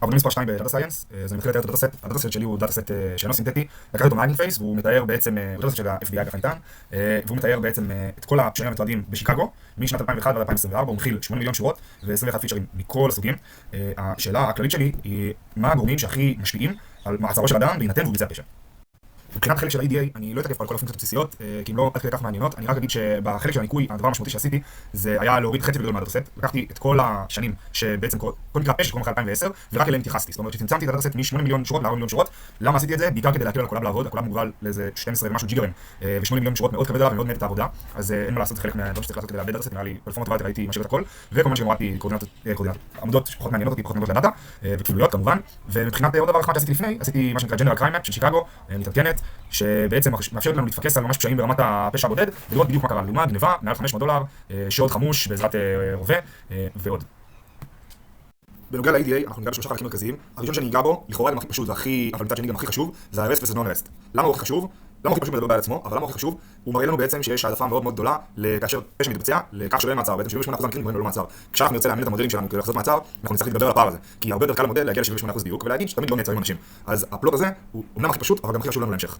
עבודה מספר 2 בדאטה סייאנס, אז אני מתחיל לתאר את הדאטה סט. הדאטה סט שלי הוא דאטה סט שאינו סינתטי, לקחתי אותו מהאגינג פייס, והוא מתאר בעצם, הוא דאטה סט של ה-FBI ככה ניתן, והוא מתאר בעצם את כל הפשעים המתועדים בשיקגו, משנת 2001 ועד 2024, הוא מכיל 8 מיליון שורות ו-21 פיצ'רים מכל הסוגים. השאלה הכללית שלי היא מה הגורמים שהכי משפיעים על מעצרו של אדם בהינתן והוא ביצע פשע. מבחינת החלק של ה-EDA, אני לא אתעכב על כל הפונקציות הבסיסיות, כי אם לא עד כדי כך מעניינות. אני רק אגיד שבחלק של הניקוי, הדבר המשמעותי שעשיתי, זה היה להוריד חצי בגדול מהדאטה סט. לקחתי את כל השנים שבעצם כל מקרה פשע שקוראים אחרי 2010, ורק אליהם התייחסתי. זאת אומרת שצמצמתי את הדאטה סט מ-8 מיליון שורות ל-4 מיליון שורות. למה עשיתי את זה? בעיקר כדי להקל על הקולב לעבוד. הקולב מוגבל לאיזה 12 ומשהו ג'יגרים, ו8 מיליון שורות מאוד כבד עליו ומאוד מעט את העבודה. אז אין מה לעשות, חלק מהדברים שצריך לעשות כדי לעבד דאטה סט, נראה לי פלטפורמה טובה יותר הייתי משאיר את הכל. וכמובן שגם הורדתי עמודות שפחות מעניינות אותי, פחות מעניינות לדאטה, וכפילויות כמובן. ומבחינת עוד דבר אחד שעשיתי לפני, עשיתי מה שנקרא General Crime Map של שיקגו, מתעדכנת, שבעצם מאפשרת לנו להתפקס על ממש פשעים ברמת הפשע הבודד, ולראות בדיוק מה קרה. לדוגמה, גניבה, מעל $500, שוד חמוש בעזרת רובה, ועוד. בנוגע ל-EDA, אנחנו ניגע בשלושה חלקים מרכזיים. הראשון שאני ניגע בו, לכאורה גם הכי פשוט, אבל מצד שני גם הכי חשוב, זה ה-REST ו non-REST. למה הוא הכי חשוב? למה הוא הכי פשוט מדבר בעל עצמו, אבל למה הוא הכי חשוב? הוא מראה לנו בעצם שיש העדפה מאוד מאוד גדולה לכאשר פשע מתבצע, לכך שלא אין מעצר. בעצם 78% מהמקרים גורמים ללא מעצר. כשאנחנו נרצה להאמין את המודלים שלנו כדי לחזות מעצר, אנחנו נצטרך להתגבר על הפער הזה. כי הרבה יותר קל למודל להגיע ל-78% דיוק ולהגיד שתמיד לא נעצרים אנשים. אז הפלוט הזה הוא אומנם הכי פשוט, אבל גם הכי חשוב לנו להמשך.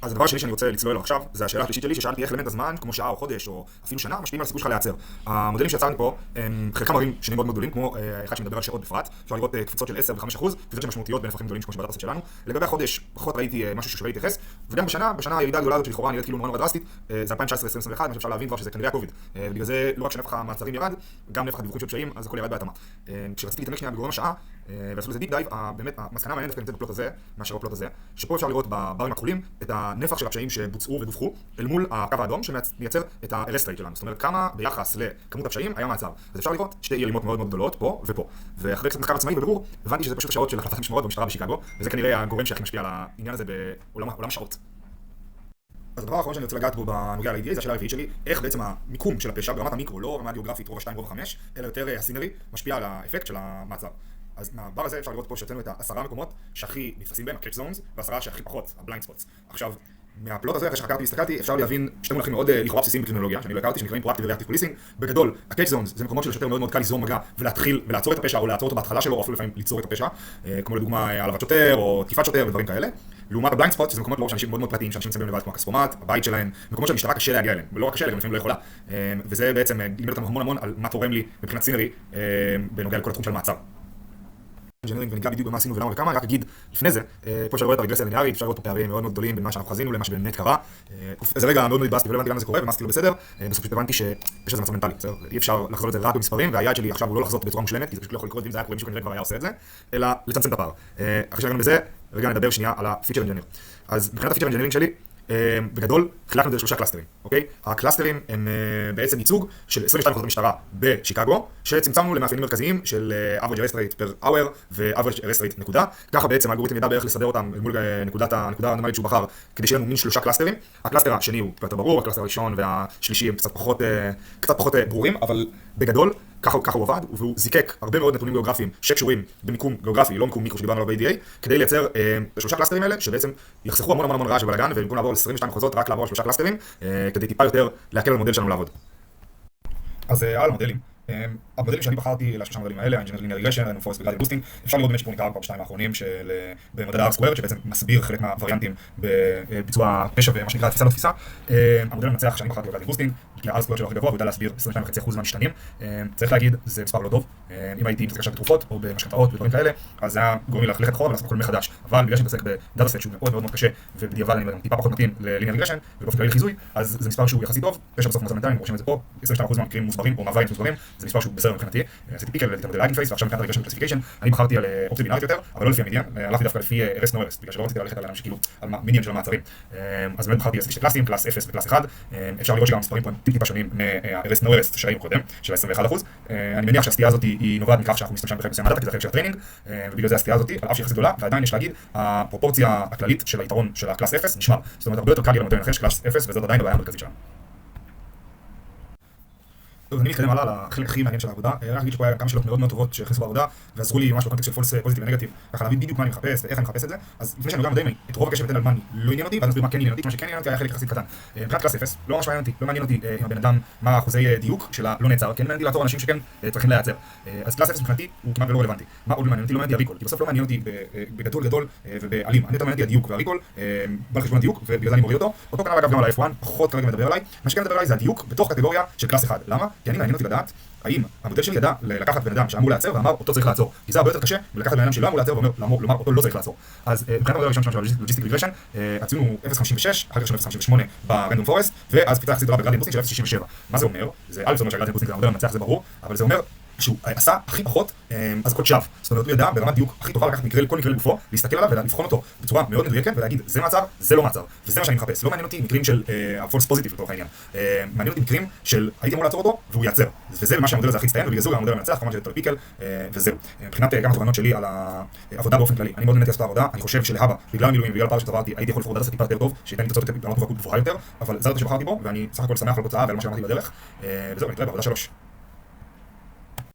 אז הדבר שלי שאני רוצה לצלול אליו עכשיו, זה השאלה השלישית שלי, ששאלתי איך אלמנט הזמן, כמו שעה או חודש או אפילו שנה, משפיעים על הסיכוי שלך להיעצר. המודלים שיצרתי פה, הם חלקם מראים שנים מאוד מאוד גדולים, כמו אחד שמדבר על שעות בפרט, אפשר לראות קפיצות של 10 ו-5%, קפיצות שמשמעותיות בנפחים גדולים כמו שבדאטה סט שלנו. לגבי החודש, פחות ראיתי משהו ששווה להתייחס, וגם בשנה הירידה הגדולה הזאת שלכאורה נראית כאילו נורא דרסטית, זה 2019-2021, מה שאפשר להבין כבר שזה כנראה הקוביד. בגלל זה לא רק שנפח המעצרים ירד, גם נפח הדיווחים של פשעים, אז הכל ירד בהתאמה. כשרציתי להתעמק שנייה בגורם השעה, ועשו לזה דיפ דייב, באמת המסקנה המעניינת דווקא נמצאת בפלוט הזה, מאשר בפלוט הזה, שפה אפשר לראות בברים הכחולים את הנפח של הפשעים שבוצעו ודווחו אל מול הקו האדום שמייצר את ה-arrest rate שלנו. זאת אומרת, כמה ביחס לכמות הפשעים היה מעצר. אז אפשר לראות שתי אי אלימות מאוד מאוד גדולות פה ופה. ואחרי קצת מחקר עצמאי ובירור, הבנתי שזה פשוט השעות של החלפת המשמרות במשטרה בשיקגו, וזה כנראה הגורם שהכי משפיע על העניין הזה בעולם השעות. אז הדבר האחרון שאני רוצה לגעת בו בנוגע ל-EDA זה השאלה הרביעית שלי, איך בעצם המיקום של הפשע ברמת המיקרו, לא רמה גיאוגרפית רובע 2 רובע 5, אלא יותר הסינרי, משפיע על האפקט של המעצר. אז מהבר הזה אפשר לראות פה שהוצאנו את 10 מקומות שהכי נתפסים בהם, ה-catch zones, ו10 שהכי פחות, ה-blind spots. עכשיו, מהפלוט הזה, אחרי שחקרתי והסתכלתי, אפשר להבין שתי מונחים מאוד לכאורה בסיסיים בקרימינולוגיה, שאני לא הכרתי, שנקראים proactive ו-reactive policing. בגדול, ה-catch zones זה מקומות שלשוטר מאוד מאוד קל ליזום מגע ולהתחיל ולעצור את הפשע, או לעצור אותו בהתחלה שלו, או אפילו לפעמים ליצור את הפשע, כמו לדוגמה העלבת שוטר, או תקיפת שוטר ודברים כאלה. לעומת ה-blind spots, שזה מקומות לא שאנשים מאוד מאוד פרטיים, שאנשים נמצאים לבד כמו הכספומט, הבית שלהם, מקומות שהמשטרה קשה להגיע אליהם, ולא רק קשה, גם לפעמים לא יכולה. וזה בעצם לימד אותנו המון על מה תורם לי מבחינת סינרי בנוגע לכל התחום של מעצר. אינג'ינירינג וניגע בדיוק במה עשינו ולמה וכמה. אני רק אגיד לפני זה, פה אפשר לראות את הרגרסיה הליניארית, אפשר לראות פה פערים מאוד מאוד גדולים בין מה שאנחנו חזינו למה שבאמת קרה. איזה רגע מאוד מאוד התבאסתי ולא הבנתי למה זה קורה ומאסתי לא בסדר, בסוף פשוט הבנתי שיש לזה מצב מנטלי, אי אפשר לחזור את זה רק במספרים, והיעד שלי עכשיו הוא לא לחזור בצורה מושלמת, כי זה פשוט לא יכול לקרות, ואם זה היה קורה מישהו כנראה כבר היה עושה את זה, אלא לצמצם את הפער. אחרי שהגענו בזה, רגע נדבר שנייה על הפיצ'ר אנג'יניר. אז מבחינת הפיצ'ר אנג'יניר שלי, בגדול, חילקנו את זה לשלושה קלאסטרים, אוקיי? הקלאסטרים הם בעצם ייצוג של 22 מחוזות משטרה בשיקגו, שצמצמנו למאפיינים מרכזיים של average arrest rate per hour ו-average arrest rate נקודה. ככה בעצם האלגוריתם ידע בערך לסדר אותם מול הנקודה הנורמלית שהוא בחר, כדי שיהיה לנו מין שלושה קלאסטרים. הקלאסטר השני הוא יותר ברור, הקלאסטר הראשון והשלישי הם קצת פחות ברורים, אבל בגדול, ככה הוא עבד, והוא זיקק הרבה מאוד נתונים גיאוגרפיים שקשורים במיקום גיאוגרפי, לא מיקום מיקרו שדיברנו עליו ב-EDA, כדי לייצר שלושה קלאסטרים האלה, שבעצם יחסכו המון רעש ובלגן, ובמקום לעבור על 22 מחוזות, רק לעבור על שלושה קלאסטרים, כדי טיפה יותר להקל על המודל שלנו לעבוד. אז על המודלים. המודלים שאני בחרתי לשלושה המודלים האלה, ה-Engineer Linear Regression, Random Forest ו-Gradient Boosting, אפשר לראות באמת שיפור ניכר כבר בשניים האחרונים במדד ה-R-Squared, שבעצם מסביר חלק מהווריאנטים בביצוע פשע ומה שנקרא תפיסה לא תפיסה. המודל המנצח שאני בחרתי ב-Gradient Boosting, כי ה-R-Squared שלו הכי גבוה, הוא יודע להסביר 22.5% מהמשתנים. צריך להגיד, זה מספר לא טוב. אם הייתי מתעסק עכשיו בתרופות או במשכנתאות ודברים כאלה, אז זה היה גורם לי ללכת אחורה ולעשות הכל מחדש. אבל בגלל שאני מתעסק בדאטה סט שהוא מאוד מאוד קשה, ובדיעבד אני טיפה פחות מתאים ל-Linear Regression ובאופן כללי לחיזוי, אז זה מספר שהוא יחסית טוב. פשע בסוף מצב מנטלי, רושם את זה פה, 22% מהמקרים מוסברים או מהווריאנטים מוסברים, זה מספר שהוא בסדר מבחינתי. עשיתי פיקל ולהתמודד לאגינג פייס, ועכשיו מבחינת הרגשן קלסיפיקיישן, אני בחרתי על אופציה בינארית יותר, אבל לא לפי המדיאן, הלכתי דווקא לפי REST no REST, בגלל שלא רציתי ללכת על שכאילו על מידיאן של המעצרים. אז באמת בחרתי שתי קלאסים, קלאס 0 וקלאס 1. אפשר לראות שגם המספרים פה הם טיפה שונים מה-REST no REST שראינו קודם, של 21%. אני מניח שהסטייה הזאת היא נובעת מכך שאנחנו משתמשים בחלק מסוים מהדאטה, כי זה חלק של הטריינינג, ובגלל זה הסטייה הזאת, על אף שהיא יחסית גדולה, ועדיין יש להגיד, הפרופורציה הכללית של היתרון של הקלאס 0 נשמר. זאת אומרת, הרבה יותר קל למודל לנחש קלאס 0, וזאת עדיין הבעיה המרכזית שלנו. טוב, אני מתקדם הלאה לחלק הכי מעניין של העבודה. אני רק אגיד שפה היה כמה שאלות מאוד מאוד טובות שהכניסו בעבודה ועזרו לי ממש בקונטקסט של פולס פוזיטיב ונגטיב, ככה להבין בדיוק מה אני מחפש ואיך אני מחפש את זה. אז לפני שאני נוגע מודעים, את רוב הקשב אתן על מה לא עניין אותי, ואז נסביר מה כן עניין אותי. מה שכן עניין אותי היה חלק יחסית קטן. מבחינת קלאס 0, לא ממש מעניין אותי עם הבן אדם מה אחוזי דיוק שלה לא נעצר, כן מעניין אותי לעצור אנשים שכן צריכים להיעצר. אז קלאס 0 מבחינתי הוא כמעט ולא רלוונטי. מה עוד מעניין אותי? לא מעניין אותי הריקול, כי בסוף לא מעניין אותי בגדול ובאלים. אני יותר מעניין אותי הדיוק והריקול, בא לחשבון הדיוק, ובגלל זה אני מוריד אותו. אותו כנראה אגב גם על ה-F1, פחות כרגע מדבר עליי. מה שכן מדבר עליי זה הדיוק בתוך קטגוריה של קלאס 1. למה? כי אני מעניין אותי לדעת האם המודל שלי ידע לקחת בן אדם שאמור לעצר ואמר אותו צריך לעצור. כי זה הרבה יותר קשה מלקחת בן אדם שלא אמור לעצר ולומר אותו לא צריך לעצור. אז מבחינת המודל הראשון של הלוג'יסטיק רגרשן, הציון הוא 0.56, אחר כך יש 0.58 ברנדום פורסט, ואז קפיצה יחסית גדולה בגרדיאנט בוסטינג של 0.67. מה זה אומר? זה א', זה אומר שהגרדיאנט בוסטינג זה המודל המנצח, זה ברור, אבל זה אומר שהוא עשה הכי פחות אזעקות שווא. זאת אומרת, הוא ידע ברמת דיוק הכי טובה לקחת כל מקרה לגופו, להסתכל עליו ולבחון אותו בצורה מאוד מדויקת ולהגיד זה מעצר, זה לא מעצר, וזה מה שאני מחפש. לא מעניין אותי מקרים של הפולס פוזיטיב לתוך העניין. מעניין אותי מקרים של הייתי אמור לעצור אותו והוא יעצר. וזה מה שהמודל הזה הכי הצטיין, ובגלל זה הוא המודל המנצח, כמובן שזה פיקל, וזהו. מבחינת גם התובנות שלי על העבודה באופן כללי, אני מאוד נהניתי לעשות העבודה. אני חושב שלהבא, בגלל המילואים ובגלל הפער שצברתי, הייתי יכול לבחור דאטה סט טיפה יותר טוב, שייתן לי תוצאות ברמת מובהקות גבוהה יותר, אבל זה הדאטה שבחרתי בו, ואני סך הכל שמח על התוצאה ועל מה שאמרתי בדרך. וזהו, נתראה בעבודה 3.